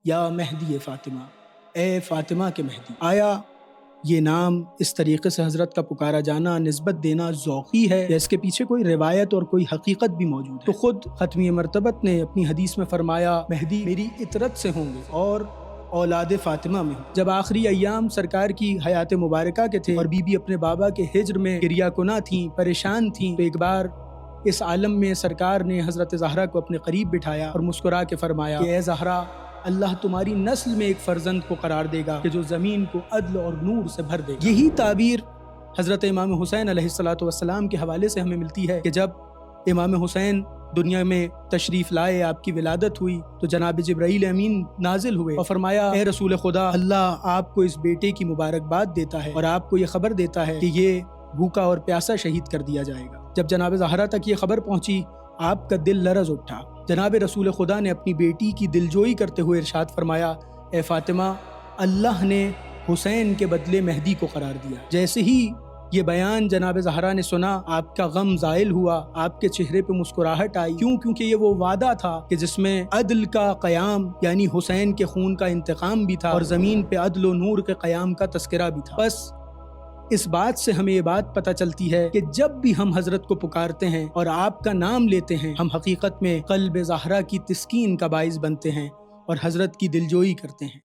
یا مہدی فاطمہ، اے فاطمہ کے مہدی۔ آیا یہ نام اس طریقے سے حضرت کا پکارا جانا، نسبت دینا ذوقی ہے یا اس کے پیچھے کوئی روایت اور کوئی حقیقت بھی موجود ہے؟ تو خود ختمی مرتبت نے اپنی حدیث میں فرمایا، مہدی میری اطرت سے ہوں گے اور اولاد فاطمہ میں ہوں۔ جب آخری ایام سرکار کی حیات مبارکہ کے تھے اور بی بی اپنے بابا کے ہجر میں گریہ کناں تھیں، پریشان تھیں، تو ایک بار اس عالم میں سرکار نے حضرت زہرا کو اپنے قریب بٹھایا اور مسکرا کے فرمایا کہ اے زہرا، اللہ تمہاری نسل میں ایک فرزند کو قرار دے گا کہ جو زمین کو عدل اور نور سے بھر دے گا۔ یہی تعبیر حضرت امام حسین علیہ السلام کے حوالے سے ہمیں ملتی ہے کہ جب امام حسین دنیا میں تشریف لائے، آپ کی ولادت ہوئی، تو جناب جبرائیل امین نازل ہوئے اور فرمایا، اے رسول خدا، اللہ آپ کو اس بیٹے کی مبارکباد دیتا ہے اور آپ کو یہ خبر دیتا ہے کہ یہ بھوکا اور پیاسا شہید کر دیا جائے گا۔ جب جناب زہرا تک یہ خبر پہنچی، آپ کا دل لرز اٹھا۔ جناب رسول خدا نے اپنی بیٹی کی دلجوئی کرتے ہوئے ارشاد فرمایا، اے فاطمہ، اللہ نے حسین کے بدلے مہدی کو قرار دیا۔ جیسے ہی یہ بیان جناب زہرا نے سنا، آپ کا غم زائل ہوا، آپ کے چہرے پہ مسکراہٹ آئی۔ کیوں؟ کیونکہ یہ وہ وعدہ تھا کہ جس میں عدل کا قیام یعنی حسین کے خون کا انتقام بھی تھا اور زمین پہ عدل و نور کے قیام کا تذکرہ بھی تھا۔ بس اس بات سے ہمیں یہ بات پتہ چلتی ہے کہ جب بھی ہم حضرت کو پکارتے ہیں اور آپ کا نام لیتے ہیں، ہم حقیقت میں قلب زہرا کی تسکین کا باعث بنتے ہیں اور حضرت کی دلجوئی کرتے ہیں۔